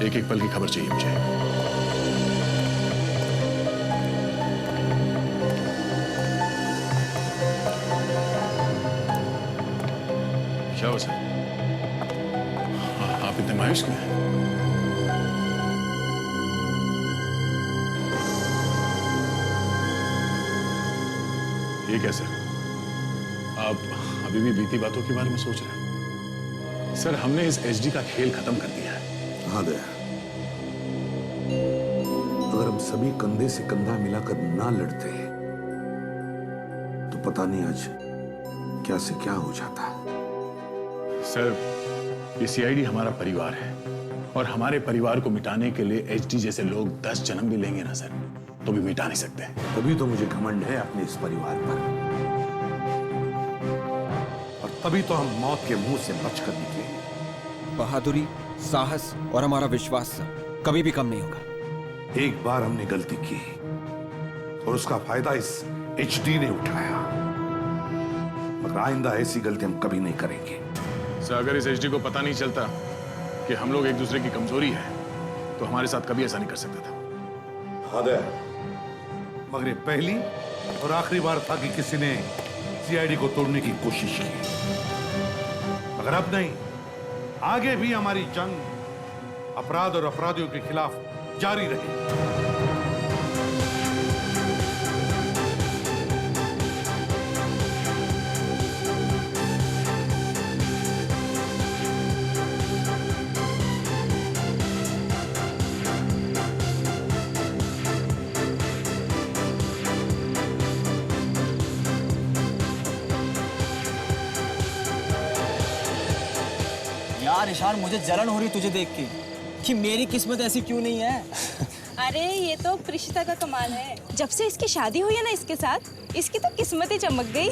एक एक पल की खबर चाहिए मुझे। क्या हुआ सर? आप इतने मायूस क्यों हैं? ये क्या सर? आप अभी भी बीती बातों के बारे में सोच रहे हैं? सर, हमने इस एचडी का खेल खत्म कर दिया है। हाँ दया, अगर हम सभी कंधे से कंधा मिलाकर ना लड़ते तो पता नहीं आज क्या से क्या हो जाता। सर, ये सीआईडी हमारा परिवार है और हमारे परिवार को मिटाने के लिए एचडी जैसे लोग 10 जन्म भी लेंगे ना सर, तो भी मिटा नहीं सकते। तभी तो मुझे घमंड है अपने इस परिवार पर, और तभी तो हम मौत के मुंह से बचकर निकले। बहादुरी, साहस और हमारा विश्वास कभी भी कम नहीं होगा। एक बार हमने गलती की और उसका फायदा इस एचडी ने उठाया, मगर आइंदा ऐसी गलती हम कभी नहीं करेंगे। सर, अगर इस एचडी को पता नहीं चलता कि हम लोग एक दूसरे की कमजोरी है तो हमारे साथ कभी ऐसा नहीं कर सकता था। हाँ दया, मगर ये पहली और आखिरी बार था कि किसी ने सीआईडी को तोड़ने की कोशिश की, मगर अब नहीं, आगे भी हमारी जंग अपराध और अपराधियों के खिलाफ जारी रहेगी। यार ईशान, मुझे जलन हो रही तुझे देख के कि मेरी किस्मत ऐसी क्यों नहीं है। अरे ये तो प्रिशिता का कमाल है, जब से इसकी शादी हुई है ना इसके साथ, इसकी तो किस्मत ही चमक गई।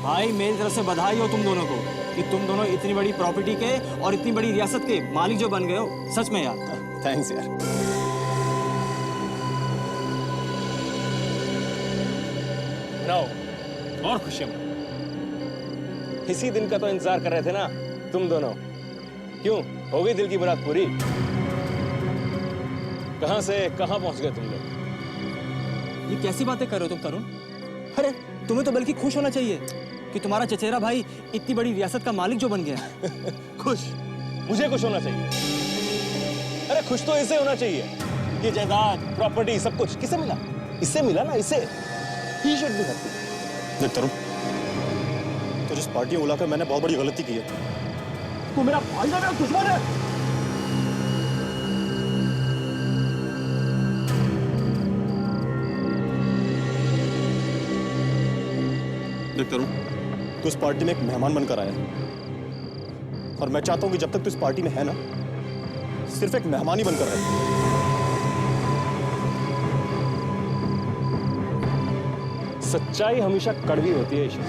भाई मेरी तरफ से बधाई हो तुम दोनों को कि तुम दोनों इतनी बड़ी प्रॉपर्टी के और इतनी बड़ी रियासत के मालिक जो बन गए हो। सच में यार, थैंक्स यार। और खुशियां, इसी दिन का तो इंतजार कर रहे थे ना तुम दोनों। क्यों, हो गई दिल की मुराद पूरी? कहां से कहां पहुंच गए तुम लोग? ये कैसी बातें कर रहे हो तुम तरुण? अरे तुम्हें तो बल्कि खुश होना चाहिए कि तुम्हारा चचेरा भाई इतनी बड़ी रियासत का मालिक जो बन गया। खुश? मुझे खुश होना चाहिए? अरे खुश तो इसे होना चाहिए। ये जायदाद, प्रॉपर्टी, सब कुछ किसे मिला? इससे मिला ना, इसे। He should be happy. देख तरुण, तो जिस पार्टी में बुलाकर मैंने बहुत बड़ी गलती की है। तू मेरा भाई है, मेरा दुश्मन है। देख तरुण, तू इस पार्टी में एक मेहमान बनकर आया है, और मैं चाहता हूं कि जब तक तू इस पार्टी में है ना, सिर्फ एक मेहमान ही बनकर रहे। सच्चाई हमेशा कड़वी होती है ईश्वर,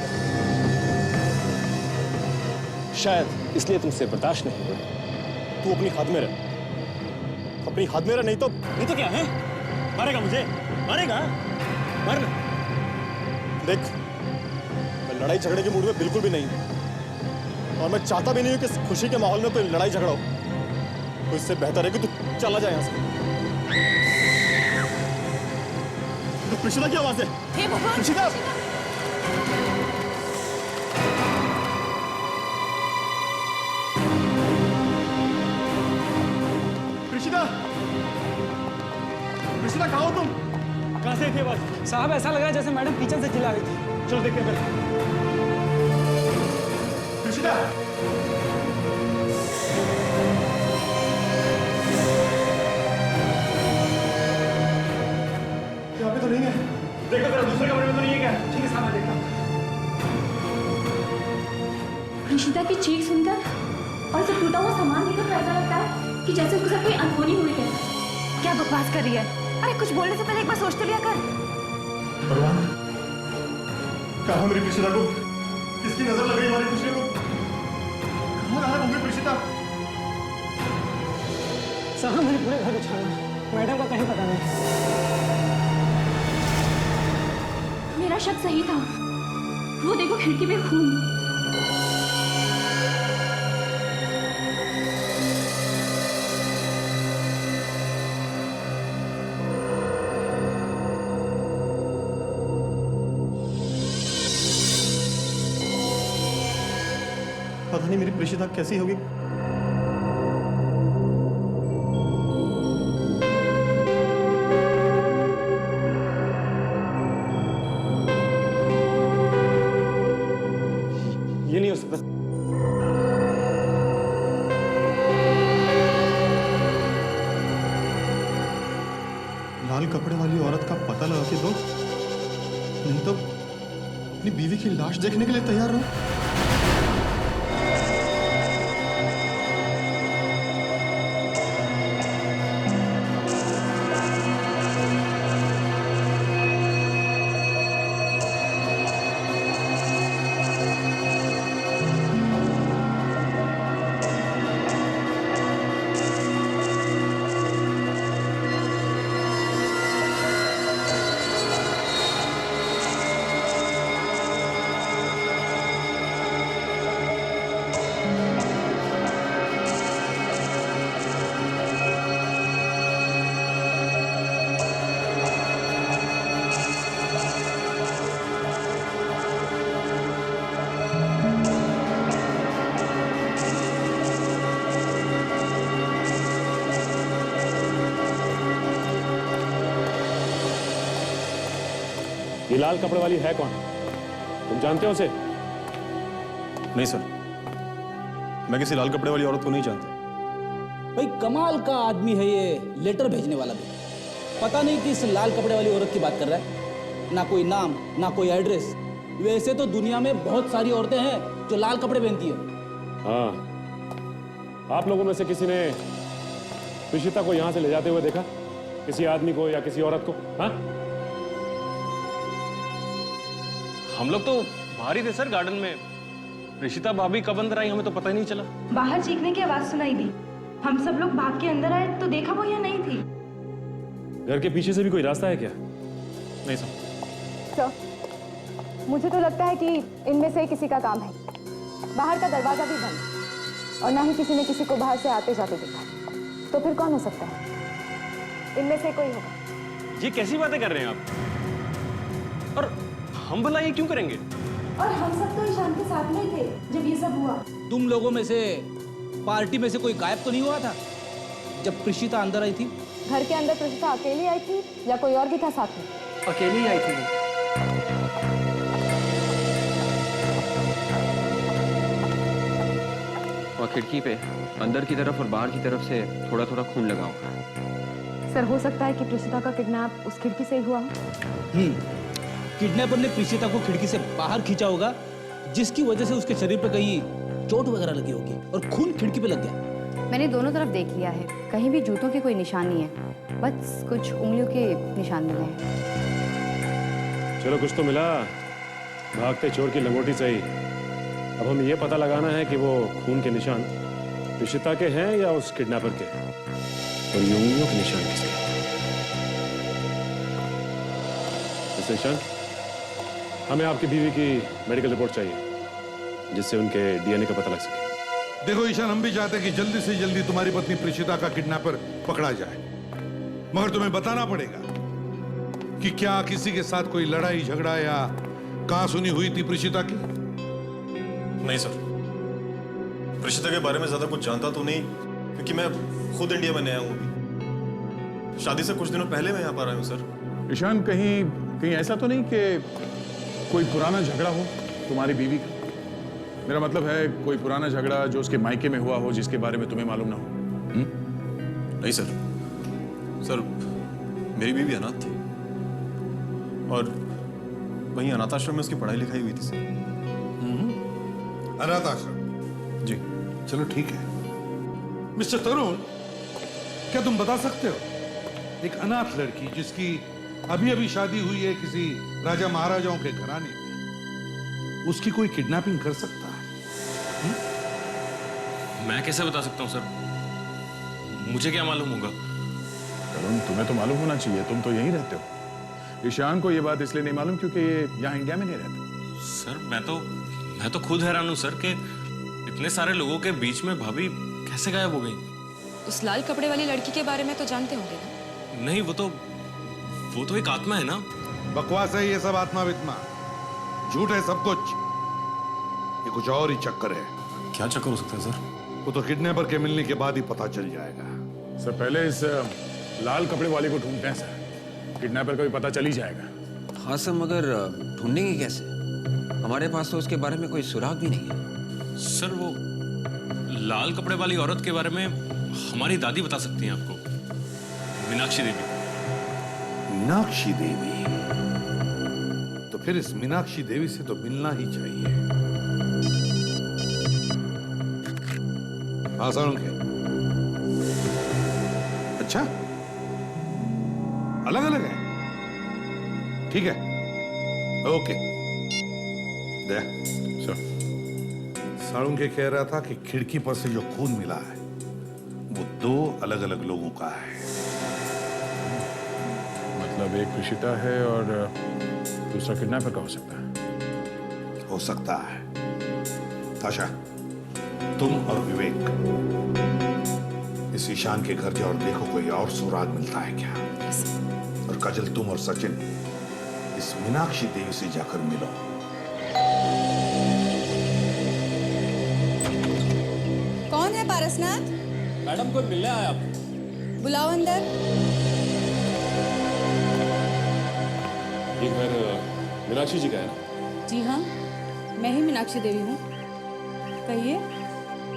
शायद इसलिए तुमसे बर्दाश्त नहीं हुआ। तू अपनी हाथ में रह, अपनी हाथ में रह, नहीं तो क्या है? मारेगा मुझे? मारेगा? मारना। देख, मैं लड़ाई झगड़े के मूड में बिल्कुल भी नहीं हूं, और मैं चाहता भी नहीं हूं कि इस खुशी के माहौल में कोई लड़ाई झगड़ा हो। तो इससे बेहतर है कि तू चला जाए यहां से। तो प्रिशिता की आवाज है। हे भगवान! प्रिशिता! प्रिशिता! प्रिशिता, कहाँ हो तुम? कहां से थी आवाज? साहब, ऐसा लग रहा है जैसे मैडम किचन से चिल्ला रही थी। चलो देखते हैं फिर। प्रिशिता! यहाँ पे तो नहीं है। देखो जरा दूसरे कमरे में तो नहीं है क्या? ठीक है साहब, मैं देखता हूँ। प्रिशिता की चीख सुनकर और उसे टूटा हुआ सामान देखकर ऐसा लगता है कि जैसे उसके साथ कोई अनहोनी हुई है। क्या बकवास कर रही है? अरे कुछ बोलने से पहले एक बार सोच तो लिया कर। भगवान, कहाँ मेरी प्रिशिता को? किसकी नजर लग गई हमारी खुशियों को? कहाँ रहा होंगे प्रिशिता? साहब, मैंने पूरे घर को छाना, मैडम का कहीं पता नहीं। मेरा शक सही था, वो देखो खिड़की में खून। पता नहीं मेरी प्रेषिता कैसी होगी। ये नहीं हो सकता। लाल कपड़े वाली औरत का पता लगा के दो, नहीं तो अपनी बीवी की लाश देखने के लिए तैयार रहो। ये लाल कपड़े वाली है कौन? तुम जानते हो उसे? नहीं सर, मैं किसी लाल कपड़े वाली औरत को नहीं जानता। भाई कमाल का आदमी है ये, लेटर भेजने वाला भी। पता नहीं किस लाल कपड़े वाली औरत की बात कर रहा है। ना कोई नाम, ना कोई एड्रेस। वैसे तो दुनिया में बहुत सारी औरतें हैं जो लाल कपड़े पहनती है। हाँ, आप लोगों में से किसी ने प्रीशिता को यहां से ले जाते हुए देखा? किसी आदमी को या किसी औरत को? हाँ? हम लोग तो बाहर ही थे सर, गार्डन में। प्रीशिता भाभी कब अंदर आई हमें तो पता ही नहीं चला। बाहर चीखने की आवाज सुनाई दी, हम सब लोग भाग के अंदर आए तो देखा वो यहाँ नहीं थी। घर के पीछे से भी कोई रास्ता है क्या? नहीं सर। सर, मुझे तो लगता है कि इनमें से किसी का काम है। बाहर का दरवाजा भी बंद और ना ही किसी ने किसी को बाहर से आते जाते देखा। तो फिर कौन हो सकता है? इनमें से कोई होगा। ये कैसी बातें कर रहे हैं आप? और हम भला ये क्यों करेंगे? और हम सब तो ईशान के साथ में थे जब ये सब हुआ। तुम लोगों में से पार्टी में से कोई गायब तो नहीं हुआ था जब प्रीशिता अंदर आई थी? घर के अंदर प्रीशिता अकेली आई थी या कोई और भी था साथ में? अकेली ही आई थी वो। और खिड़की पे अंदर की तरफ और बाहर की तरफ से थोड़ा थोड़ा खून लगा हुआ। सर, हो सकता है कि प्रीशिता का किडनैप उस खिड़की से ही हुआ हो। किडनैपर ने प्रीशिता को खिड़की से बाहर खींचा होगा, जिसकी वजह से उसके शरीर पे कहीं चोट वगैरह लगी होगी और खून खिड़की पे लग गया। मैंने दोनों तरफ देख लिया है, कहीं भी जूतों की कोई निशान नहीं है, बस कुछ उंगलियों के निशान मिले हैं। चलो कुछ तो मिला, भागते चोर की लंगोटी सही। अब हम ये पता लगाना है कि वो खून के निशान प्रीशिता के हैं या उस किडनैपर के, और ये उंगलियों के निशान किसे? मिस्टर ईशान, हमें आपकी बीवी की मेडिकल रिपोर्ट चाहिए जिससे उनके डीएनए का पता लग सके। देखो ईशान, हम भी चाहते हैं कि जल्दी से जल्दी तुम्हारी पत्नी प्रीशिता का किडनैपर पकड़ा जाए, मगर तुम्हें बताना पड़ेगा कि क्या किसी के साथ कोई लड़ाई झगड़ा या कहासुनी हुई थी प्रीशिता की? नहीं सर, प्रीशिता के बारे में ज्यादा कुछ जानता तो नहीं, क्योंकि मैं खुद इंडिया में नया हूं अभी। शादी से कुछ दिनों पहले मैं यहाँ पर आया हूँ सर। ईशान, कहीं ऐसा तो नहीं कि कोई पुराना झगड़ा हो तुम्हारी बीवी का? मेरा मतलब है कोई पुराना झगड़ा जो उसके मायके में हुआ हो, जिसके बारे में तुम्हें मालूम ना हो। नहीं सर, सर मेरी बीवी अनाथ थी और वहीं अनाथ आश्रम में उसकी पढ़ाई लिखाई हुई थी सर। अनाथ आश्रम? जी। चलो ठीक है। मिस्टर तरुण, क्या तुम बता सकते हो, एक अनाथ लड़की जिसकी अभी अभी शादी हुई है किसी राजा महाराजाओं के घराने में, उसकी कोई किडनैपिंग कर सकता है? मैं कैसे बता सकता हूँ सर, मुझे क्या मालूम होगा? तरुण, तुम्हें तो मालूम होना चाहिए, तुम तो यहीं रहते हो। ईशान को ये बात इसलिए नहीं मालूम क्योंकि ये यहाँ इंडिया में नहीं रहते। सर मैं तो खुद हैरान हूँ सर कि इतने सारे लोगों के बीच में भाभी कैसे गायब हो गई। उस लाल कपड़े वाली लड़की के बारे में तो जानते होंगे ना? नहीं, वो तो एक आत्मा है ना। बकवास है ये सब, आत्मा वित्मा झूठ है सब कुछ। ये कुछ और ही चक्कर है। क्या चक्कर हो सकता है सर? वो तो किडनैपर के मिलने के बाद ही पता चल जाएगा। सर पहले इस लाल कपड़े वाले को ढूंढते हैं सर, किडनैपर का भी पता चल ही जाएगा। हाँ सर, मगर ढूंढेंगे कैसे? हमारे पास तो उसके बारे में कोई सुराग भी नहीं है। सर वो लाल कपड़े वाली औरत के बारे में हमारी दादी बता सकती हैं आपको, मीनाक्षी देवी। मीनाक्षी देवी? तो फिर इस मीनाक्षी देवी से तो मिलना ही चाहिए। हाँ सालुंखे। अच्छा, अलग अलग है, ठीक है, ओके। दे सालुंखे कह रहा था कि खिड़की पर से जो खून मिला है वो 2 अलग अलग लोगों का है। मतलब एक प्रीशिता है और दूसरा किडनैपर का हो सकता है। हो सकता है। आशा, तुम और विवेक इस ईशान के घर जाओ और देखो कोई और सुराग मिलता है क्या। और काजल, तुम और सचिन इस मीनाक्षी देवी से जाकर मिलो। कौन है पारसनाथ? मैडम कोई मिलने आया आप? बुलाओ अंदर। ये घर मीनाक्षी जी का है ना? जी हाँ, मैं ही मीनाक्षी देवी हूँ। कहिए।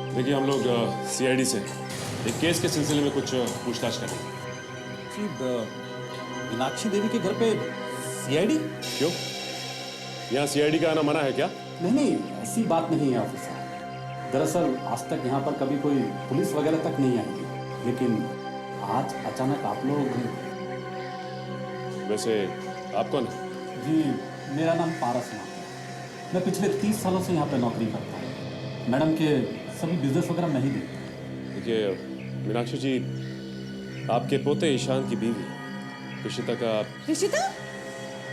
देखिए, हम लोग सीआईडी से एक केस के सिलसिले में कुछ पूछताछ कर रहे हैं। मीनाक्षी देवी के घर पे सीआईडी? क्यों? यहाँ सीआईडी का आना मना है क्या? नहीं, ऐसी बात नहीं है ऑफिसर। दरअसल आज तक यहाँ पर कभी कोई पुलिस वगैरह तक नहीं आई, लेकिन आज अचानक आप लोग। वैसे आप कौन है? जी, मेरा नाम पारसनाथ है। मैं पिछले 30 सालों से यहाँ पे नौकरी करता हूँ। मैडम के सभी बिजनेस वगैरह मैं ही देखता हूँ। देखिए मीनाक्षी जी, आपके पोते ईशान की बीवी प्रीशिता का। प्रीशिता?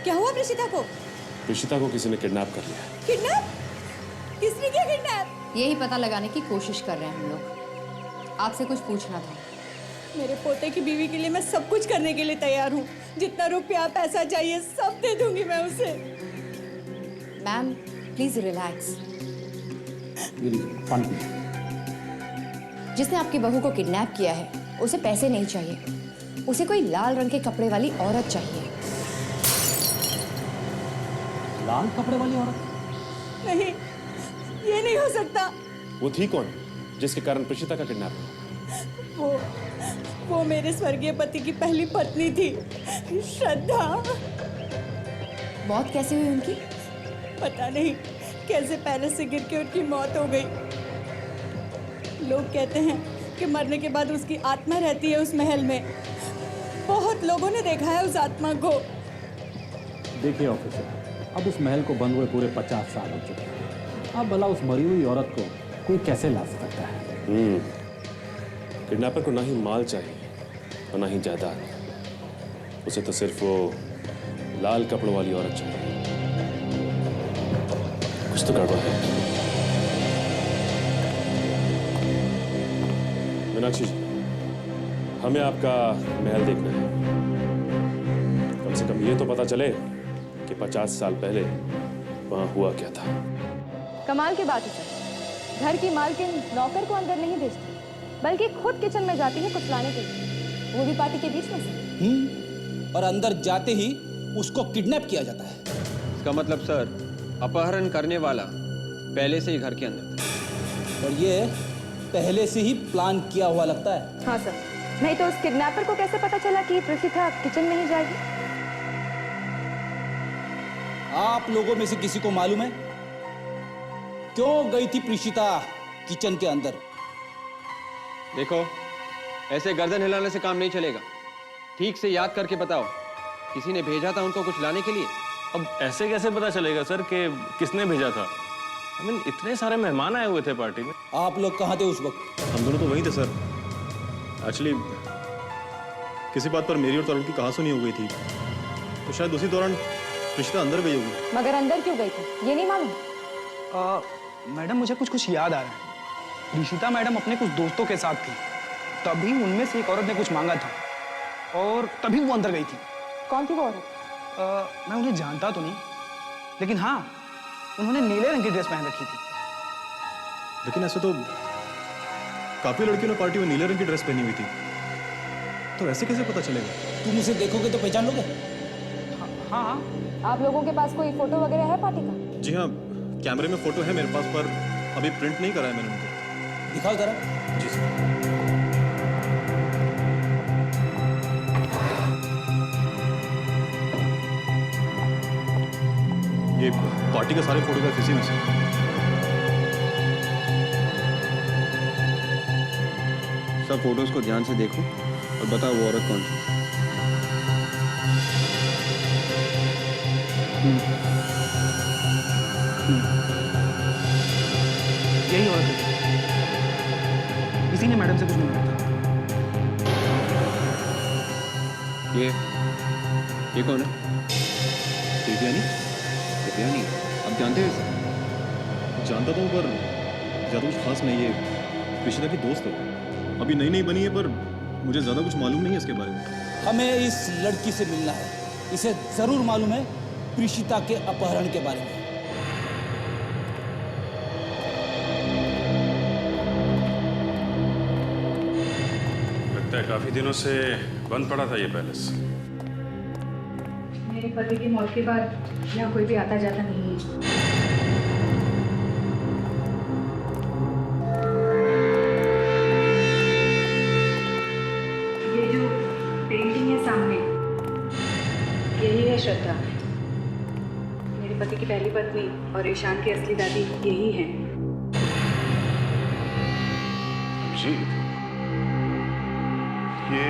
क्या हुआ प्रीशिता को? प्रीशिता को किसी ने किडनैप कर लिया है। किडनैप? किसने किया किडनैप? यही पता लगाने की कोशिश कर रहे हैं हम लोग। आपसे कुछ पूछना था। मेरे पोते की बीवी के लिए मैं सब कुछ करने के लिए तैयार हूँ। जितना रुपया पैसा चाहिए सब दे दूंगी मैं उसे। Ma'am please relax. जिसने आपकी बहू को किडनैप किया है उसे पैसे नहीं चाहिए, उसे कोई लाल रंग के कपड़े वाली औरत चाहिए। लाल कपड़े वाली औरत? नहीं, ये नहीं हो सकता। वो थी कौन जिसके कारण प्रीशिता का किडनैप हुआ? वो मेरे स्वर्गीय पति की पहली पत्नी थी, श्रद्धा। मौत कैसे हुई उनकी? पता नहीं कैसे पैलेस से गिर के उनकी मौत हो गई। लोग कहते हैं कि मरने के बाद उसकी आत्मा रहती है उस महल में। बहुत लोगों ने देखा है उस आत्मा को। देखिए ऑफिसर, अब उस महल को बंद हुए पूरे 50 साल हो चुके हैं। अब भला उस मरी हुई औरत को कोई कैसे ला सकता है? किडनैपर को ना ही माल चाहिए और ना ही जायदाद, उसे तो सिर्फ वो लाल कपड़ों वाली औरत चाहिए। कुछ तो गड़बड़ है। मीनाक्षी जी, हमें आपका महल देखना है। कम से कम ये तो पता चले कि 50 साल पहले वहां हुआ क्या था। कमाल की बात है सर। घर की मालकिन नौकर को अंदर नहीं भेजती, बल्कि खुद किचन में जाती है कुछ लाने के लिए, वो भी पार्टी के बीच में से। और अंदर जाते ही उसको किडनैप किया जाता है। इसका मतलब सर, अपहरण करने वाला पहले से ही घर के अंदर था। और ये पहले से ही प्लान किया हुआ लगता है। हाँ सर, नहीं तो उस किडनैपर को कैसे पता चला कि प्रीशिता किचन में ही जाएगी? आप लोगों में से किसी को मालूम है क्यों गई थी प्रीशिता किचन के अंदर? देखो, ऐसे गर्दन हिलाने से काम नहीं चलेगा। ठीक से याद करके बताओ, किसी ने भेजा था उनको कुछ लाने के लिए? अब ऐसे कैसे पता चलेगा सर कि किसने भेजा था? I mean, इतने सारे मेहमान आए हुए थे पार्टी में। आप लोग कहाँ थे उस वक्त? हम दोनों तो वहीं थे सर। एक्चुअली किसी बात पर मेरी और तरुण की कहासुनी हो गई थी, तो शायद उसी दौरान प्रीशिता अंदर गई होगी। मगर अंदर क्यों गई थी ये नहीं मालूम? मैडम मुझे कुछ याद आ रहा है। प्रीशिता मैडम अपने कुछ दोस्तों के साथ थी, तभी उनमें से एक औरत ने कुछ मांगा था और तभी वो अंदर गई थी। कौन थी वो औरत? मैं उन्हें जानता तो नहीं, लेकिन हाँ, उन्होंने नीले रंग की ड्रेस पहन रखी थी। लेकिन ऐसे तो काफी लड़कियों ने पार्टी में नीले रंग की ड्रेस पहनी हुई थी, तो ऐसे कैसे पता चलेगा? तुम उसे देखोगे तो पहचान लोगे? हाँ। आप लोगों के पास कोई फोटो वगैरह है पार्टी का? जी हाँ, कैमरे में फोटो है मेरे पास, पर अभी प्रिंट नहीं करा है मैंने उनको। दिखाओ जरा। जी सर। ये पार्टी के सारे फोटोग्राफ इसी में से। सब फोटोज को ध्यान से देखो और बताओ वो औरत कौन सी। यही औरत है। इसी ने मैडम से कुछ नहीं बोला। ये कौन है? देवयानी? देवयानी? आप जानते हो इसे? जानता तो हूँ, पर ज़्यादा कुछ खास नहीं है। कृष्णा की दोस्त है, अभी नई नई बनी है, पर मुझे ज़्यादा कुछ मालूम नहीं है इसके बारे में। हमें इस लड़की से मिलना है। इसे जरूर मालूम है प्रीशिता के अपहरण के बारे में। लगता है काफी दिनों से बंद पड़ा था ये पैलेस। मेरे पति की मौत के बाद यहाँ कोई भी आता जाता नहीं है। ये जो पेंटिंग है सामने, यही है श्रद्धा। मेरे पति की पहली पत्नी और ईशान की असली दादी यही है। अभिजीत, ये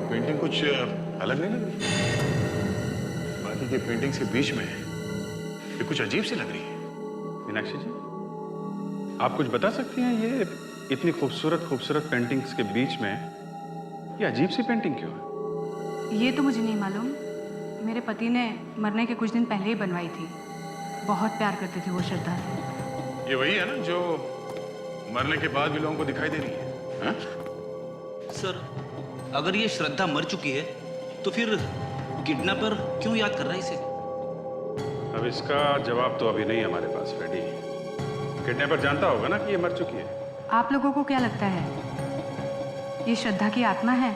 पेंटिंग कुछ अलग नहीं लग रही? बाकी की पेंटिंग्स के बीच में ये कुछ अजीब सी लग रही है। मीनाक्षी जी, आप कुछ बता सकती हैं ये इतनी खूबसूरत खूबसूरत पेंटिंग्स के बीच में ये अजीब सी पेंटिंग क्यों है? ये तो मुझे नहीं मालूम। मेरे पति ने मरने के कुछ दिन पहले ही बनवाई थी। बहुत प्यार करते थे वो श्रद्धा से। ये वही है ना जो मरने के बाद भी लोगों को दिखाई दे रही है? हाँ? सर, अगर ये श्रद्धा मर चुकी है तो फिर किडनैपर क्यों याद कर रहा है इसे? अब इसका जवाब तो अभी नहीं हमारे पास, फ्रेडी। किडनैपर जानता होगा ना कि ये मर चुकी है। आप लोगों को क्या लगता है ये श्रद्धा की आत्मा है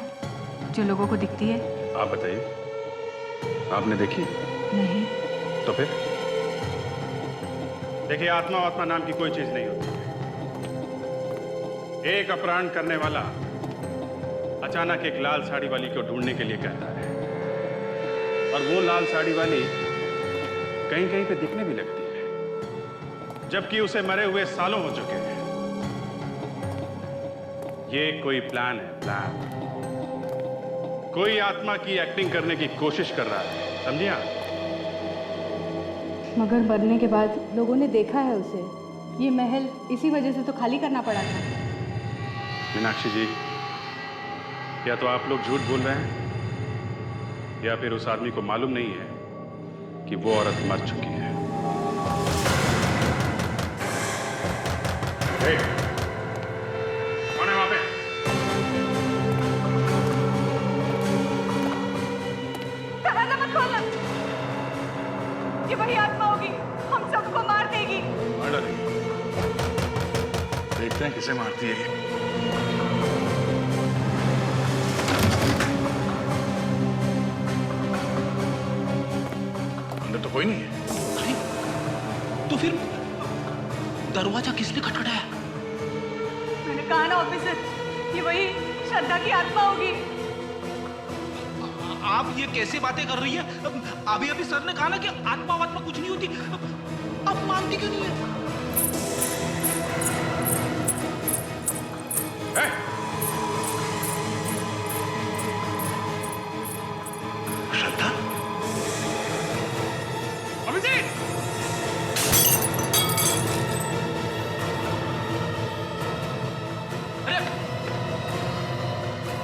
जो लोगों को दिखती है? आप बताइए, आपने देखी? नहीं। तो फिर देखिए, आत्मा नाम की कोई चीज नहीं होती। एक अपहरण करने वाला अचानक एक लाल साड़ी वाली को ढूंढने के लिए कहता है, और वो लाल साड़ी वाली कहीं कहीं पे दिखने भी लगती है, जबकि उसे मरे हुए सालों हो चुके हैं। ये कोई प्लान है, प्लान। कोई आत्मा की एक्टिंग करने की कोशिश कर रहा है, समझिए आप? मगर मरने के बाद लोगों ने देखा है उसे। ये महल इसी वजह से तो खाली करना पड़ा था। मीनाक्षी जी, या तो आप लोग झूठ बोल रहे हैं या फिर उस आदमी को मालूम नहीं है कि वो औरत मर चुकी है। कौन है वहां पे? दरवाजा मत खोलना। ये वही आत्मा होगी, हम सबको मार देगी। मार डालेगी। देखते हैं किसे मारती है ये। अंदर तो कोई नहीं है। अरे, तो फिर दरवाजा किसने खटखटाया? मैंने कहा ना ऑफिसर, ये वही श्रद्धा की आत्मा होगी। आप ये कैसे बातें कर रही हैं? अभी अभी सर ने कहा ना कि आत्मा वात्मा कुछ नहीं होती। अब मानती क्यों नहीं है? श्रद्धा? अभिजीत!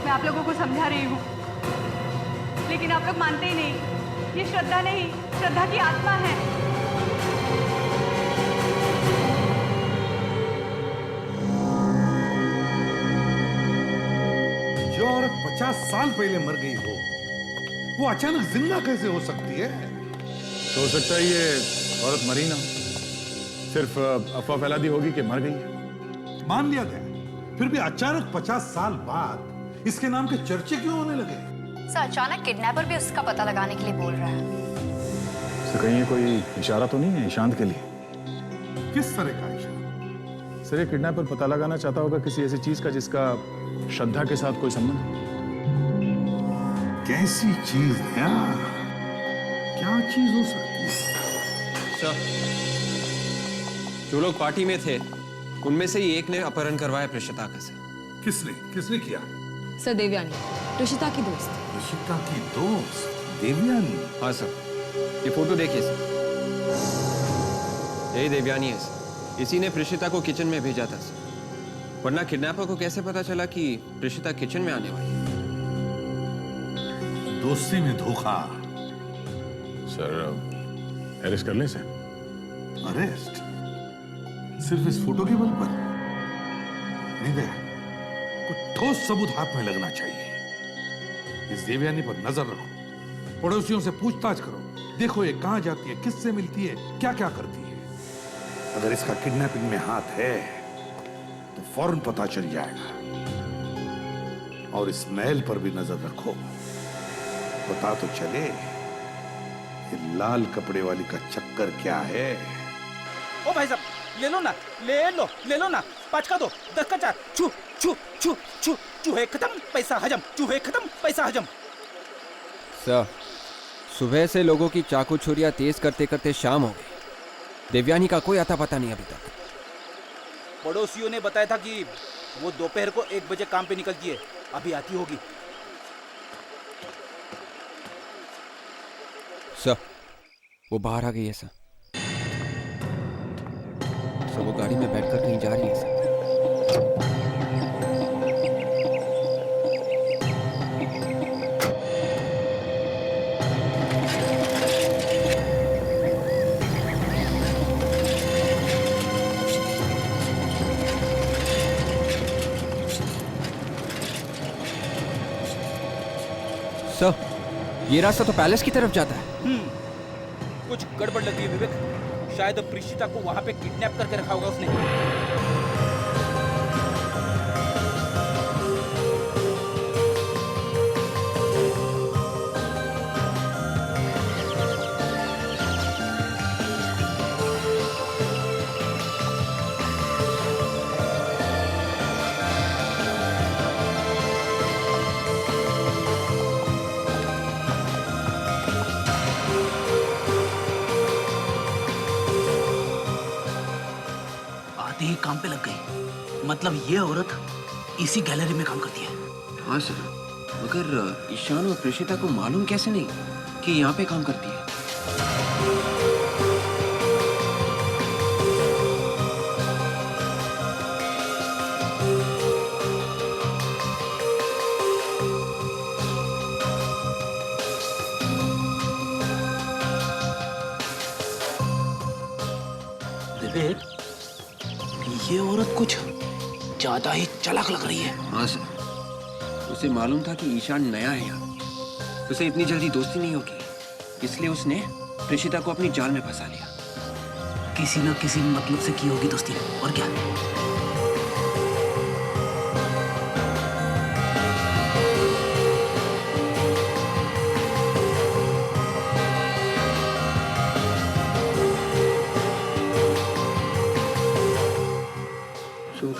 मैं आप लोगों को समझा रही हूँ, लेकिन आप लोग मानते ही नहीं। ये श्रद्धा नहीं, श्रद्धा की आत्मा है। जो औरत 50 साल पहले मर गई हो, वो अचानक जिंदा कैसे हो सकती है? तो हो सकता है ये औरत मरी ना हो, सिर्फ अफवाह फैला दी होगी कि मर गई है। मान लिया गया, फिर भी अचानक 50 साल बाद इसके नाम के चर्चे क्यों होने लगे? सर अचानक किडनैपर भी उसका पता लगाने के लिए बोल रहा है। सर कहीं ये कोई इशारा तो नहीं है ईशांत के लिए? किस तरह का इशारा? सर ये किडनैपर पता लगाना चाहता होगा किसी ऐसी चीज का जिसका श्रद्धा के साथ कोई संबंध हो। कैसी चीज है? क्या चीज हो सकती है? सर, जो लोग पार्टी में थे उनमें से ही एक ने अपहरण करवाया प्रेषिता का। सर किसने किया? सर देवयानी, ऋषिता की दोस्त। ऋषिता की दोस्त देवयानी? हाँ सर, ये फोटो देखिए सर, यही देवयानी है सर। इसी ने प्रेषिता को किचन में भेजा था सर, वरना किडनैपर को कैसे पता चला कि प्रेषिता किचन में आने वाली है? दोस्ती में धोखा। सर अरेस्ट कर लें सर? अरेस्ट? सिर्फ इस फोटो के बल पर नहीं गया, कुछ ठोस सबूत हाथ में लगना चाहिए। इस देवयानी पर नजर रखो, पड़ोसियों से पूछताछ करो, देखो ये कहां जाती है, किससे मिलती है, क्या क्या करती है। अगर इसका किडनैपिंग में हाथ है तो फौरन पता चल जाएगा। और इस महल पर भी नजर रखो, पता तो चले ये लाल कपड़े वाली का चक्कर क्या है। ओ भाई साहब ले लो ना, ले लो ना, 5 का 2, 10 का 4, छू छू छू छू, चूहे खत्म पैसा हजम, चूहे खत्म पैसा हजम। सर, सुबह से लोगों की चाकू छुरियां तेज करते करते शाम हो गई, देवयानी का कोई अता पता नहीं अभी तक। पड़ोसियों ने बताया था कि वो दोपहर को 1 बजे काम पे निकलती है, अभी आती होगी। सर, वो बाहर आ गई है सर। सर वो गाड़ी में बैठकर कहीं जा रही है सर। सर, ये रास्ता तो पैलेस की तरफ जाता है। कुछ गड़बड़ लगी है विवेक, शायद प्रीशिता को वहां पे किडनैप करके रखा होगा उसने। ही काम पे लग गई। मतलब ये औरत इसी गैलरी में काम करती है। हाँ सर, मगर ईशान और प्रेषिता को मालूम कैसे नहीं कि यहाँ पे काम करती है? विवेक, ये औरत कुछ ज्यादा ही चालाक लग रही है। हाँ सर, उसे मालूम था कि ईशान नया है यहाँ, उसे इतनी जल्दी दोस्ती नहीं होगी, इसलिए उसने प्रेषिता को अपनी जाल में फंसा लिया। किसी न किसी मतलब से की होगी दोस्ती, और क्या।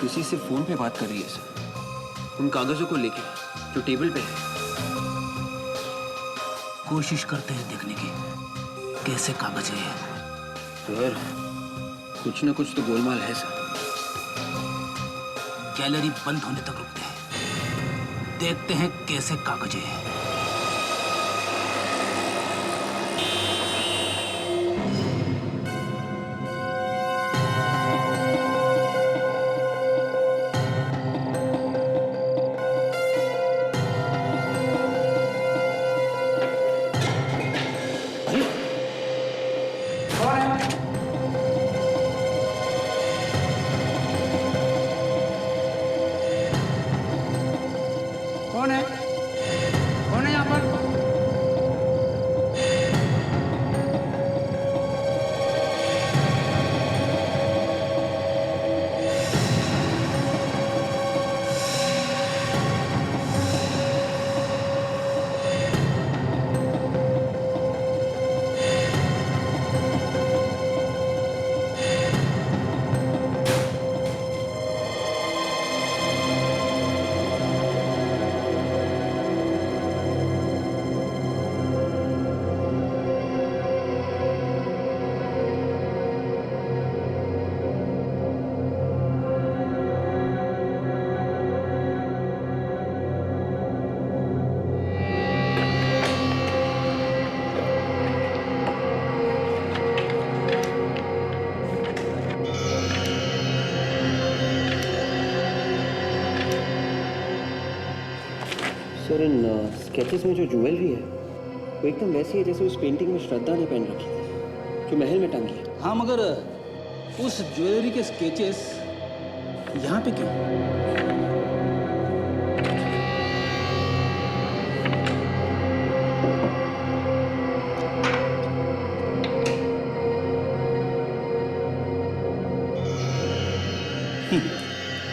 किसी से फोन पे बात कर रही है सर, उन कागजों को लेके जो टेबल पे है। कोशिश करते हैं देखने की कैसे कागज है ये। सर, कुछ न कुछ तो गोलमाल है सर। गैलरी बंद होने तक रुकते हैं, देखते हैं कैसे कागज है। कौन है यहाँ पर? सर इन स्केचेस में जो ज्वेलरी है वो एकदम वैसी है जैसे उस पेंटिंग में श्रद्धा ने पहन रखी थी जो महल में टंगी है। हाँ, मगर उस ज्वेलरी के स्केचेस यहाँ पे क्यों?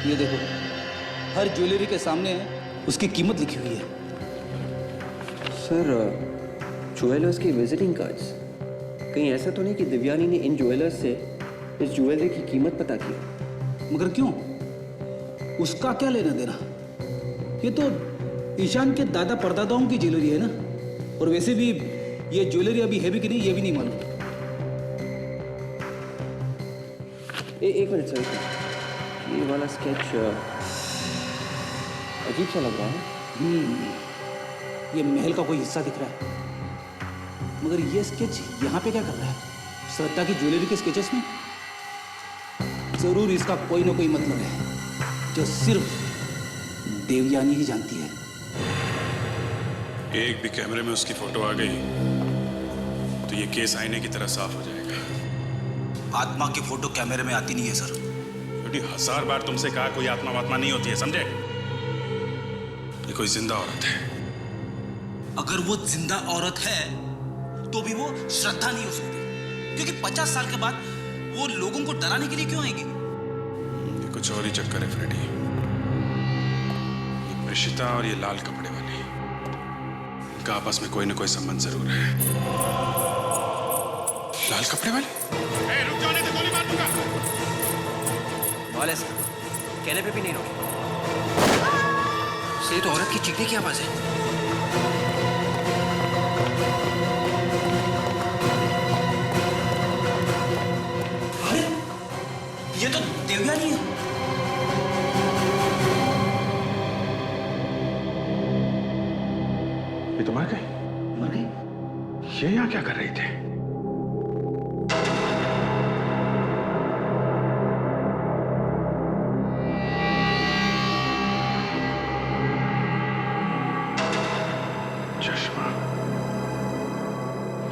ये देखो, हर ज्वेलरी के सामने उसकी कीमत लिखी हुई है। सर ज्वेलर्स की विजिटिंग कार्ड्स, कहीं ऐसा तो नहीं कि दिव्यानी ने इन ज्वेलर्स से इस ज्वेलरी की कीमत पता की? मगर क्यों? उसका क्या लेना देना? ये तो ईशान के दादा परदादाओं की ज्वेलरी है ना। और वैसे भी ये ज्वेलरी अभी है भी कि नहीं ये भी नहीं मालूम। एक मिनट सर, ये वाला स्केच अजीब सा लग रहा है। ये महल का कोई हिस्सा दिख रहा है, मगर ये स्केच यहाँ पे क्या कर रहा है? श्रद्धा की ज्वेलरी के स्केचेस में? जरूर इसका कोई ना कोई मतलब है जो सिर्फ देवयानी ही जानती है। एक भी कैमरे में उसकी फोटो आ गई तो ये केस आईने की तरह साफ हो जाएगा। आत्मा की फोटो कैमरे में आती नहीं है सर। 1000 बार तुमसे कहा कोई आत्मा वात्मा नहीं होती है, समझे? ये कोई जिंदा औरत है। अगर वो जिंदा औरत है तो भी वो श्रद्धा नहीं हो सकती, क्योंकि 50 साल के बाद वो लोगों को डराने के लिए क्यों आएगी? ये कुछ और ही चक्कर है फ्रेडी। ये प्रेषिता और ये लाल कपड़े वाली, इनका आपस में कोई ना कोई संबंध जरूर है। लाल कपड़े वाले? रुक जाओ नहीं तो गोली मार दूंगा। वाले सर, कहने पे भी नहीं रोके। ये तो औरत की चीखने की आवाज है। अरे ये तो देवयानी है। ये तो मर गई। मर गई? ये यहाँ क्या कर रही थे?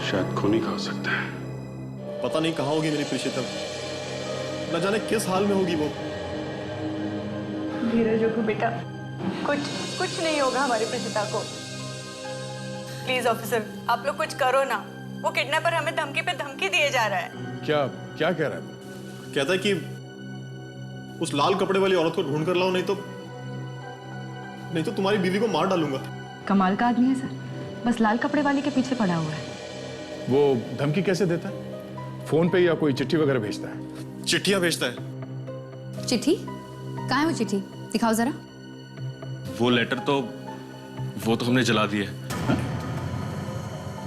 शायद खूनी का हो सकता है। पता नहीं कहाँ होगी मेरी प्रीशिता, न जाने किस हाल में होगी वो। धीरज रखो बेटा, कुछ नहीं होगा हमारी प्रीशिता को। प्लीज ऑफिसर, आप लोग कुछ करो ना। वो किडनैपर हमें धमकी पे धमकी दिए जा रहा है। क्या कह रहा है? कहता है कि उस लाल कपड़े वाली औरत को ढूंढ कर लाओ, नहीं तो तुम्हारी बीवी को मार डालूंगा। कमाल का आदमी है सर, बस लाल कपड़े वाले के पीछे पड़ा हुआ है। वो धमकी कैसे देता है? फोन पे या कोई चिट्ठी वगैरह भेजता है? चिट्ठियां भेजता है। चिट्ठी? कहाँ है वो चिट्ठी? दिखाओ जरा। वो लेटर तो हमने जला दिया।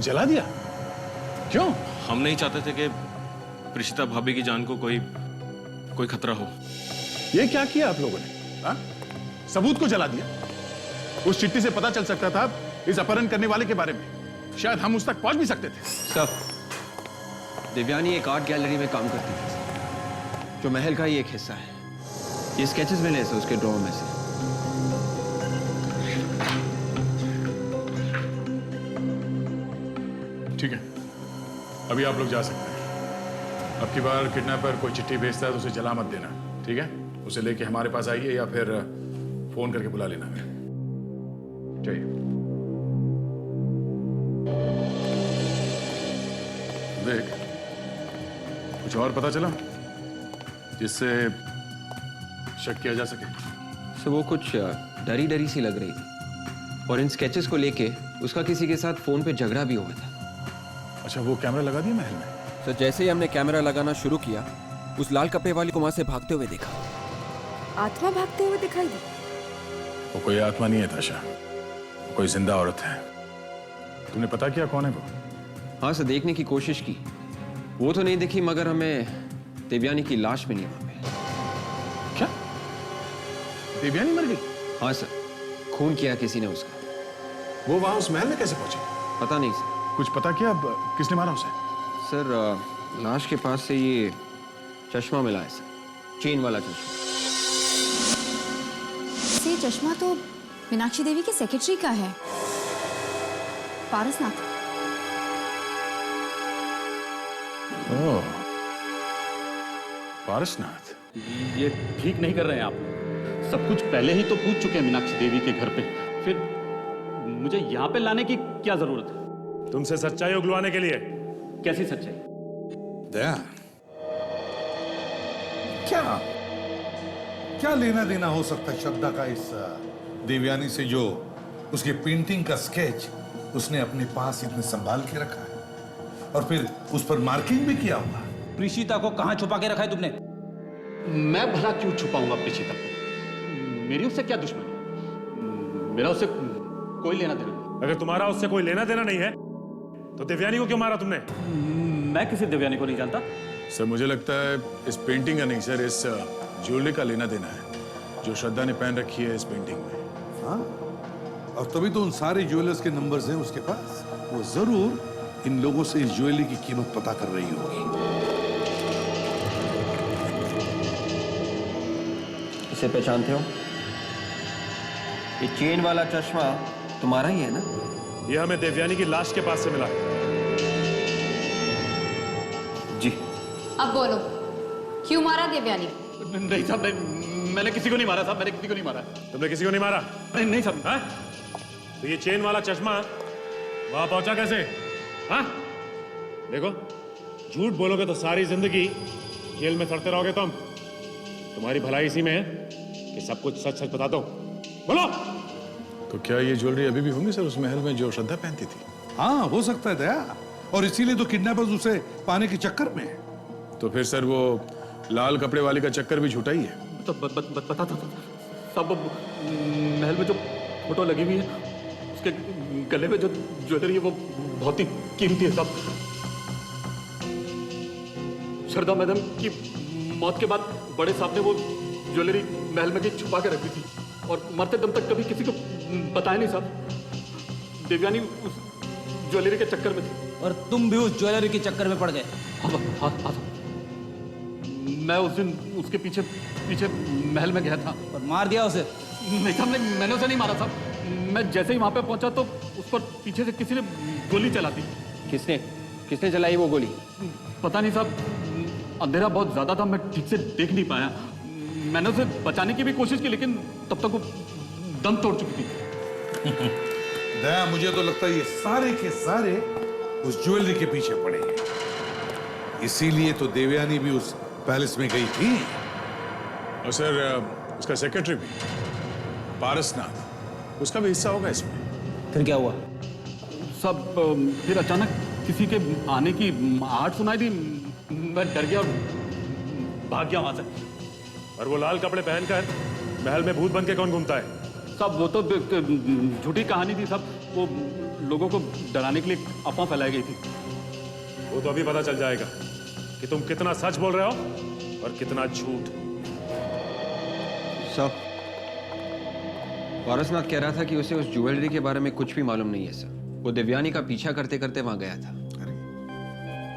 जला दिया? क्यों? हम नहीं चाहते थे कि प्रीशिता भाभी की जान को कोई खतरा हो। ये क्या किया आप लोगों ने? हा? सबूत को जला दिया। उस चिट्ठी से पता चल सकता था इस अपहरण करने वाले के बारे में। शायद हम उस तक पहुंच भी सकते थे। सब दिव्यानी एक आर्ट गैलरी में काम करती थी जो महल का ही एक हिस्सा है। ये स्केचेस मिले थे उसके ड्रॉर में से। ठीक है, अभी आप लोग जा सकते हैं। अब की बार किडनैपर कोई चिट्ठी भेजता है तो उसे जला मत देना, ठीक है? उसे लेके हमारे पास आइए या फिर फोन करके बुला लेना। चाहिए देख, कुछ और पता चला जिससे शक किया जा सके? सो वो कुछ डरी डरी सी लग रही थी और इन स्केचेस को लेके उसका किसी के साथ फोन पे झगड़ा भी हुआ था। अच्छा, वो कैमरा लगा दिया महल में? तो जैसे ही हमने कैमरा लगाना शुरू किया, उस लाल कपड़े वाली को वहां से भागते हुए देखा। आत्मा भागते हुए दिखाई दी? वो कोई आत्मा नहीं है ताशा, वो कोई जिंदा औरत है। तुमने पता किया कौन है वो? हाँ सर, देखने की कोशिश की। वो तो नहीं दिखी, मगर हमें देवयानी की लाश मिली वहां पे। क्या? देवयानी मर गई? हाँ सर, खून किया किसी ने उसका। वो वहां उस महल में कैसे पहुंचे? पता नहीं सर। कुछ पता किया अब किसने मारा उसे? सर लाश के पास से ये चश्मा मिला है सर, चेन वाला चश्मा। से चश्मा तो मीनाक्षी देवी के सेक्रेटरी का है, पारसनाथ। ओह, पारसनाथ। ये ठीक नहीं कर रहे हैं आप। सब कुछ पहले ही तो पूछ चुके हैं मीनाक्षी देवी के घर पे, फिर मुझे यहाँ पे लाने की क्या जरूरत है? तुमसे सच्चाई उगलवाने के लिए। कैसी सच्चाई? दया, क्या लेना देना हो सकता है श्रद्धा का इस देवयानी से, जो उसके पेंटिंग का स्केच उसने अपने पास इतने संभाल के रखा है और फिर उस पर मार्किंग भी किया हुआ। प्रीशिता को कहां छुपा के रखा है तुमने? मैं भला क्यों छुपाऊंगा प्रीशिता को? मेरी उससे क्या दुश्मनी है? मेरा उससे कोई लेना देना नहीं। अगर तुम्हारा उससे कोई लेना देना नहीं है तो देवयानी को क्यों मारा तुमने? मैं किसी देवयानी को नहीं जानता। सर मुझे लगता है इस पेंटिंग का नहीं सर, इस ज्वेलरी का लेना देना है जो श्रद्धा ने पहन रखी है इस पेंटिंग में। हाँ, और तभी तो उन सारे ज्वेलर्स के नंबर्स हैं उसके पास। वो जरूर इन लोगों से इस ज्वेलरी की कीमत पता कर रही होगी। इसे पहचानते हो? ये चेन वाला चश्मा तुम्हारा ही है ना? ये हमें देवयानी की लाश के पास से मिला है। जी। अब बोलो, क्यों मारा देवयानी? नहीं साहब, नहीं, मैंने किसी को नहीं मारा साहब, मैंने किसी को नहीं मारा। तुमने किसी को नहीं मारा? नहीं साहब। हाँ? तो ये चेन वाला चश्मा वहां पहुंचा कैसे? हाँ? देखो, झूठ बोलोगे तो सारी जिंदगी जेल में सड़ते रहोगे तुम। तुम्हारी भलाई इसी में है कि सब कुछ सच सच बता दो। बोलो। तो क्या ये ज्वेलरी अभी भी होंगी सर उस महल में जो श्रद्धा पहनती थी? हाँ, हो सकता है दया, और इसीलिए तो किडनैपर्स उसे पाने के चक्कर में है। तो फिर सर वो लाल कपड़े वाली का चक्कर भी झूठा ही है? तो बता था सब महल में जो फोटो लगी हुई है उसके गले में जो ज्वेलरी है वो बहुत ही कीमती है साहब। श्रद्धा मैडम की मौत के बाद बड़े साहब ने वो ज्वेलरी महल में छुपा के रखी थी और मरते दम तक कभी किसी को बताया नहीं साहब। देवयानी उस ज्वेलरी के चक्कर में थी। और तुम भी उस ज्वेलरी के चक्कर में पड़ गए? हाँ। मैं उस दिन उसके पीछे महल में गया था। और मार दिया उसे? नहीं साहब, मैंने उसे नहीं मारा साहब। मैं जैसे ही वहां पे पहुंचा तो उस पर पीछे से किसी ने गोली चला दी। किसने चलाई वो गोली? पता नहीं साहब, अंधेरा बहुत ज्यादा था, मैं ठीक से देख नहीं पाया। मैंने उसे बचाने की भी कोशिश की लेकिन तब तक वो दम तोड़ चुकी थी। दया, मुझे तो लगता है ये सारे के सारे उस ज्वेलरी के पीछे पड़े हैं। इसीलिए तो देवयानी भी उस पैलेस में गई थी। और सर उसका सेक्रेटरी भी पारसनाथ, उसका भी हिस्सा होगा इसमें? फिर क्या हुआ? सब फिर अचानक किसी के आने की आहट सुनाई दी। मैं डर गया और भाग गया वहां से। और वो लाल कपड़े पहनकर महल में भूत बन के कौन घूमता है? सब वो तो झूठी कहानी थी सब। वो लोगों को डराने के लिए अफवाह फैलाई गई थी। वो तो अभी पता चल जाएगा कि तुम कितना सच बोल रहे हो और कितना झूठ। सर, पारसनाथ कह रहा था कि उसे उस ज्वेलरी के बारे में कुछ भी मालूम नहीं है सर। वो देवयानी का पीछा करते करते वहां गया था।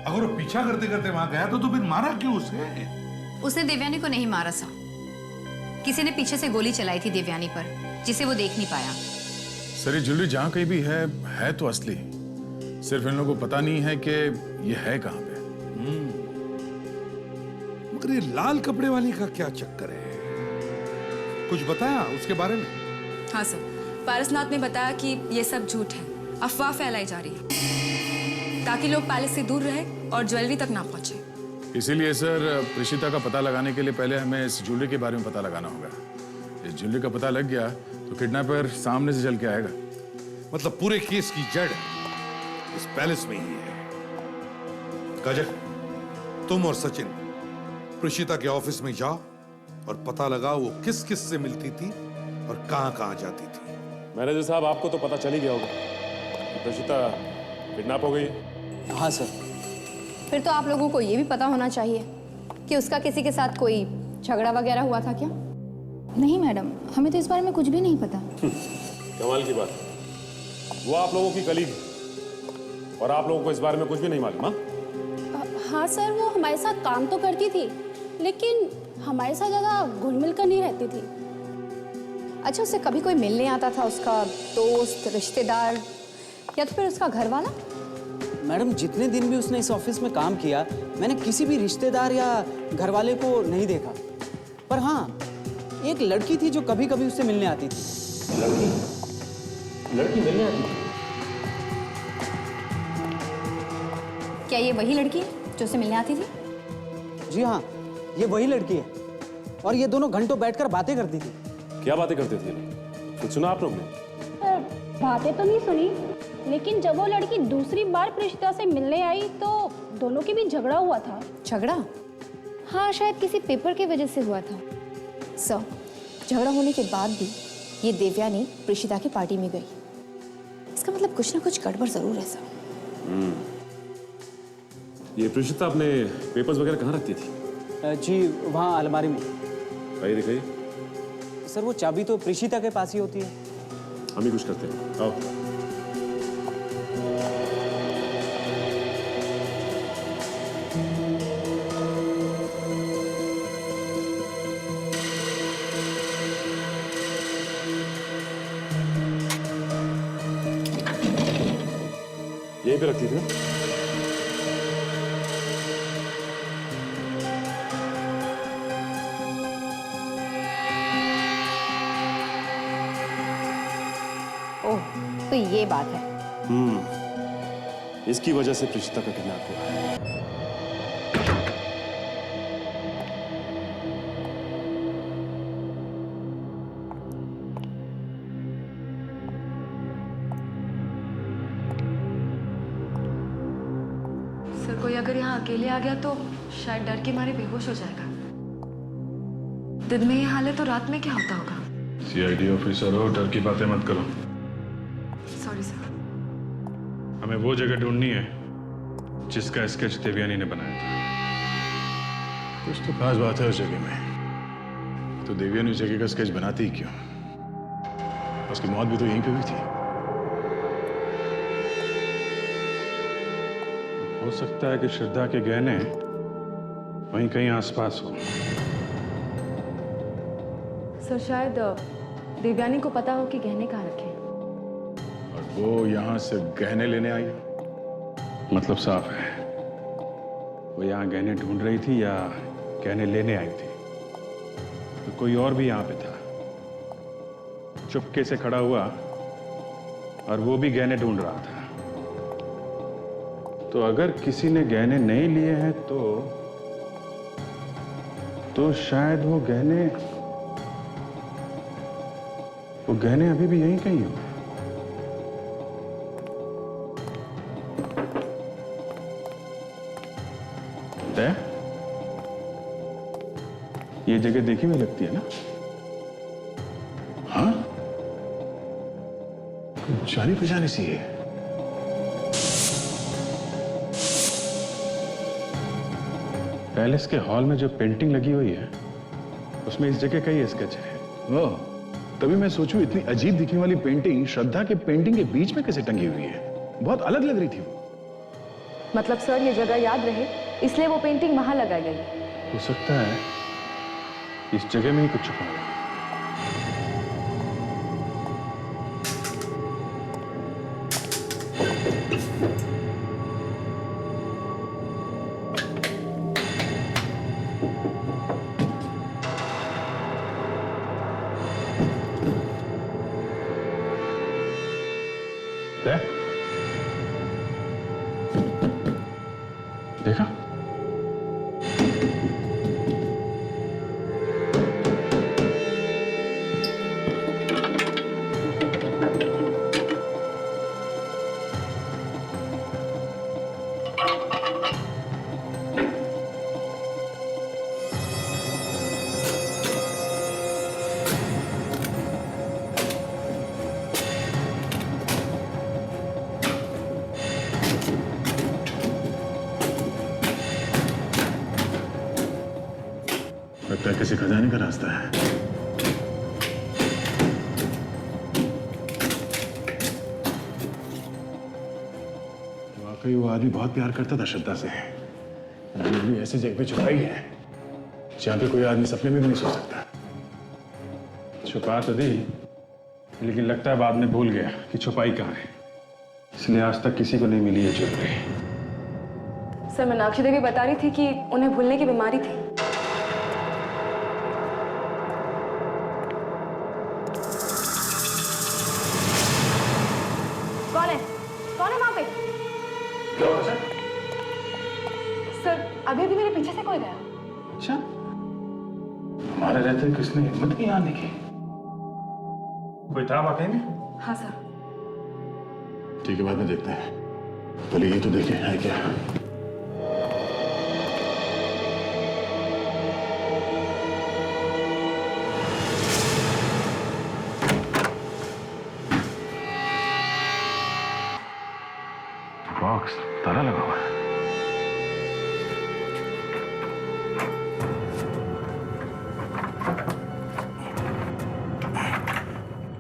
अगर वो पीछा करते करते वहां गया तो फिर मारा क्यों उसे? उसने देवयानी को नहीं मारा सा। किसी ने पीछे से गोली चलाई थी देवयानी पर, जिसे वो देख नहीं पाया। सर ये ज्वेलरी जहां कहीं भी है तो असली, सिर्फ इन लोगों को पता नहीं है कि ये है कहां पे। मगर ये लाल कपड़े वाली का क्या चक्कर है? कुछ बताया उसके बारे में? हाँ सर, पारसनाथ ने बताया कि ये सब झूठ है, अफवाह फैलाई जा रही है ताकि लोग पैलेस से दूर रहे और ज्वेलरी तक ना पहुंचे। इसीलिए सर प्रीशिता का पता लगाने के लिए पहले हमें इस ज्वेलरी के बारे में पता लगाना होगा। इस ज्वेलरी का पता लग गया तो किडनैपर सामने से चल के आएगा। मतलब पूरे केस की जड़ इस पैलेस में ही है। काजल, तुम और सचिन प्रीशिता के ऑफिस में जाओ और पता लगाओ वो किस किस से मिलती थी और कहां जाती थी। मैनेजर साहब, आपको तो पता चल ही गया होगा कि प्रीशिता किडनैप हो गई। हाँ सर। फिर तो आप लोगों को ये भी पता होना चाहिए कि उसका किसी के साथ कोई झगड़ा वगैरह हुआ था क्या? नहीं मैडम, हमें तो इस बारे में कुछ भी नहीं पता। कमाल की बात है। वो आप लोगों की कलीग और आप लोगों को इस बारे में कुछ भी नहीं मालूम? हाँ सर, वो हमारे साथ काम तो करती थी लेकिन हमारे साथ ज़्यादा घुल मिल कर नहीं रहती थी। अच्छा, उससे कभी कोई मिलने आता था, उसका दोस्त, रिश्तेदार या तो फिर उसका घर वाला? मैडम, जितने दिन भी उसने इस ऑफिस में काम किया, मैंने किसी भी रिश्तेदार या घर वाले को नहीं देखा। पर हाँ, एक लड़की थी जो कभी कभी उससे मिलने आती थी। लड़की मिलने आती थी? क्या ये वही लड़की है जो उससे मिलने आती थी? जी हाँ, ये वही लड़की है। और ये दोनों घंटों बैठकर बातें करती थी। क्या बातें करते थे? कुछ सुना आप लोग ने? बातें तो नहीं सुनी, लेकिन जब वो लड़की दूसरी बार प्रीशिता से मिलने आई तो दोनों के बीच झगड़ा हुआ था। झगड़ा? हाँ, शायद किसी पेपर की वजह से हुआ था। सर, झगड़ा होने के बाद भी ये देवयानी प्रीशिता की पार्टी में गई। इसका मतलब कुछ ना कुछ गड़बड़ जरूर है सर। ये प्रीशिता अपने पेपर्स वगैरह कहाँ रखती थी? जी, वहाँ अलमारी में। भाई दिखाइए। सर, वो चाबी तो प्रीशिता के पास ही होती है। हम ही कुछ करते हैं, आओ। यहीं पे रखती थी ना? ओह, तो ये बात है। इसकी वजह से प्रीशिता का किडनैप हुआ है। सर, कोई अगर यहाँ अकेले आ गया तो शायद डर के मारे बेहोश हो जाएगा। दिन में ये हाल है तो रात में क्या होता होगा? सीआईडी ऑफिसर हो, डर की बातें मत करो। Sorry sir. हमें वो जगह ढूंढनी है जिसका स्केच देवयानी ने बनाया था। कुछ तो खास बात है उस जगह में। तो देवयानी उस जगह का स्केच बनाती ही क्यों? उसकी मौत भी तो यहीं पे हुई थी। हो सकता है कि श्रद्धा के गहने वहीं कहीं आसपास हो। सर, शायद देवयानी को पता हो कि गहने कहाँ रखे। और वो यहाँ से गहने लेने आई। मतलब साफ है, वो यहाँ गहने ढूंढ रही थी या गहने लेने आई थी। तो कोई और भी यहाँ पे था, चुपके से खड़ा हुआ और वो भी गहने ढूंढ रहा था। तो अगर किसी ने गहने नहीं लिए हैं तो शायद वो गहने अभी भी यहीं कहीं हो। ये जगह देखी हुई लगती है ना? हाँ, जानी पहचानी सी है। पैलेस के हॉल में जो पेंटिंग लगी हुई है उसमें इस जगह का ही स्केच है। ओह, तभी मैं सोचूं इतनी अजीब दिखने वाली पेंटिंग श्रद्धा के पेंटिंग के बीच में कैसे टंगी हुई है? बहुत अलग लग रही थी वो। मतलब सर, ये जगह याद रहे इसलिए वो पेंटिंग वहां लगाई गई। हो सकता है इस जगह में ही कुछ छुपा हुआ है। देखा? लगता है किसी खजाने का रास्ता है। वाकई वो आदमी बहुत प्यार करता था श्रद्धा से। ये भी ऐसी जगह पे छुपाई है जहां पे कोई आदमी सपने में भी नहीं सो सकता। छुपा तो दी, लेकिन लगता है बाद में भूल गया कि छुपाई कहाँ है, इसलिए आज तक किसी को नहीं मिली है ज्वेलरी। सर मीनाक्षी देवी बता रही थी कि उन्हें भूलने की बीमारी थी। कौन है वहां पे? क्या हुआ सर? सर अभी अभी मेरे पीछे से कोई गया। अच्छा, हमारे रहते किसने हिम्मत की आने की? कोई था वाकई में? हाँ सर। ठीक है, बाद में देखते हैं, पहले ये तो देखें है क्या। बॉक्स ताला लगा हुआ है।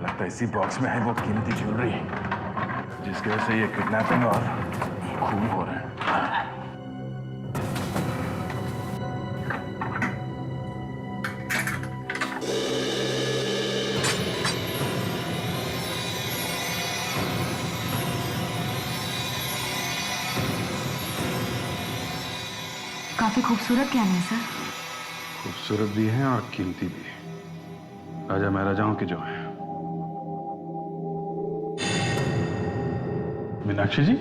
लगता है इसी बॉक्स में है वो कीमती ज्वेलरी जिसकी वजह से ये किडनैपिंग और खून हो रहे हैं। काफी खूबसूरत क्या है सर? खूबसूरत भी है और कीमती भी, राजा महाराजाओं के जो है। मीनाक्षी जी,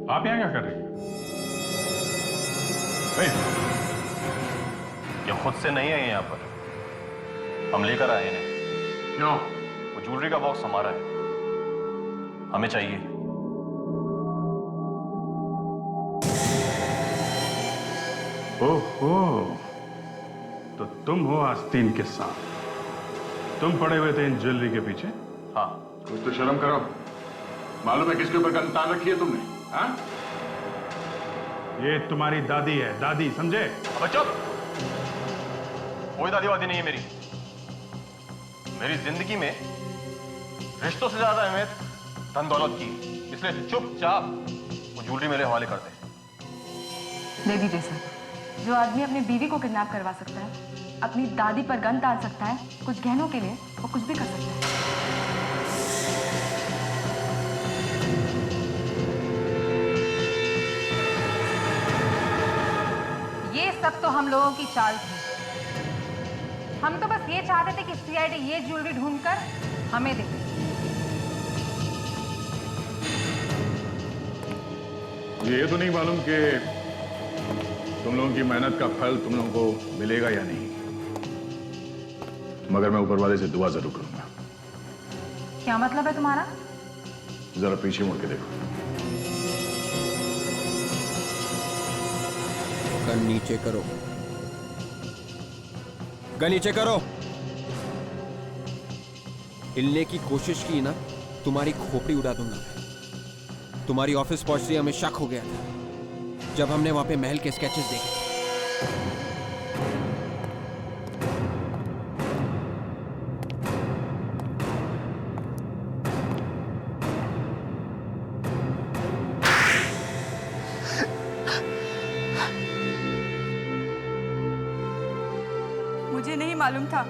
आप यहाँ क्या कर रही हैं? ये खुद से नहीं है यहाँ पर, हम लेकर आए इन्हें। क्यों? वो ज्वेलरी का बॉक्स हमारा है, हमें चाहिए। ओहो, तो तुम हो आस्तीन के साथ, तुम पड़े हुए थे इन ज्वेलरी के पीछे? हाँ। कुछ तो शर्म करो, मालूम है किसके ऊपर गन तान रखी है तुमने? हाँ? ये तुम्हारी दादी है, दादी, समझे? अब चुप, कोई दादी वादी नहीं है मेरी। मेरी जिंदगी में रिश्तों से ज्यादा अहमियत धन दौलत की, इसलिए चुपचाप वो ज्वेलरी मेरे हवाले कर दे। दे दीजिए सर। जो आदमी अपनी बीवी को किडनैप करवा सकता है, अपनी दादी पर गन तान सकता है, कुछ गहनों के लिए वो कुछ भी कर सकता है। ये सब तो हम लोगों की चाल थी। हम तो बस ये चाहते थे कि सीआईडी ये ज्वेलरी ढूंढकर हमें दे। ये तो नहीं मालूम कि तुम लोगों की मेहनत का फल तुम लोगों को मिलेगा या नहीं, मगर मैं ऊपर वाले से दुआ जरूर करूंगा। क्या मतलब है तुम्हारा? जरा पीछे मुड़ के देखो। गन नीचे करो, गन नीचे करो। हिलने की कोशिश की ना, तुम्हारी खोपड़ी उड़ा दूंगा मैं। तुम्हारी ऑफिस पहुंचते हमें शक हो गया था जब हमने वहां पे महल के स्केचेस देखे। मुझे नहीं मालूम था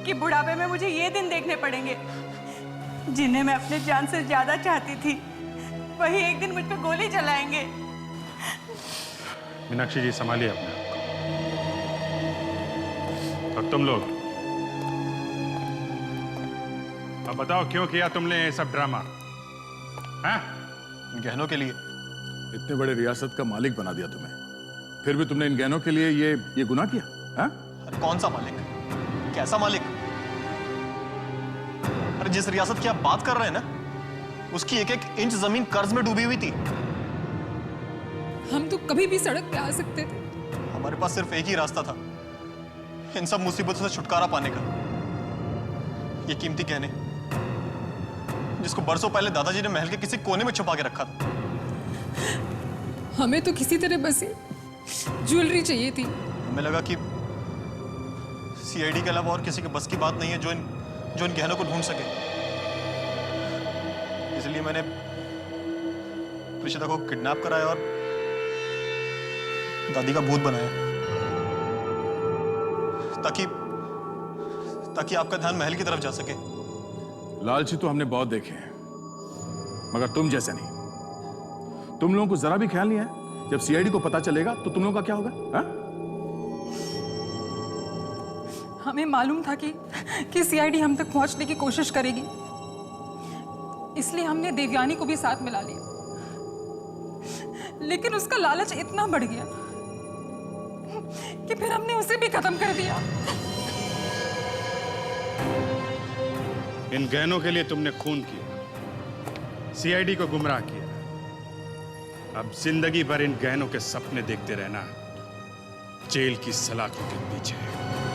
कि बुढ़ापे में मुझे ये दिन देखने पड़ेंगे। जिन्हें मैं अपने जान से ज्यादा चाहती थी, वही एक दिन मुझ पर गोली चलाएंगे। मीनाक्षी जी, संभालिए अपने आप को। और तुम लोग अब बताओ, क्यों किया तुमने ये सब ड्रामा? हाँ? गहनों के लिए। इतने बड़े रियासत का मालिक बना दिया तुम्हें, फिर भी तुमने इन गहनों के लिए ये गुनाह किया? हाँ? अरे कौन सा मालिक? कैसा मालिक? अरे जिस रियासत की आप बात कर रहे हैं ना, उसकी एक एक इंच जमीन कर्ज में डूबी हुई थी। हम तो कभी भी सड़क पे आ सकते थे। हमारे पास सिर्फ एक ही रास्ता था इन सब मुसीबतों से छुटकारा पाने का। ये कीमती गहने जिसको बरसों पहले दादाजी ने महल के किसी कोने में छुपा के रखा था। हमें तो किसी तरह बस ज्वेलरी चाहिए थी। हमें लगा कि सीआईडी के अलावा और किसी के बस की बात नहीं है जो इन गहनों को ढूंढ सके। इसलिए मैंने प्रीशिता को किडनैप कराया और दादी का भूत बनाया ताकि आपका ध्यान महल की तरफ जा सके। लालची तो हमने बहुत देखे हैं, मगर तुम जैसे नहीं। तुम लोगों को जरा भी ख्याल नहीं है जब सीआईडी को पता चलेगा तो तुम लोगों का क्या होगा? हा? हमें मालूम था कि सीआईडी हम तक पहुंचने की कोशिश करेगी, इसलिए हमने देवयानी को भी साथ मिला लिया। लेकिन उसका लालच इतना बढ़ गया कि फिर हमने उसे भी खत्म कर दिया। इन गहनों के लिए तुमने खून किया, सीआईडी को गुमराह किया। अब जिंदगी भर इन गहनों के सपने देखते रहना, जेल की सलाखों के पीछे।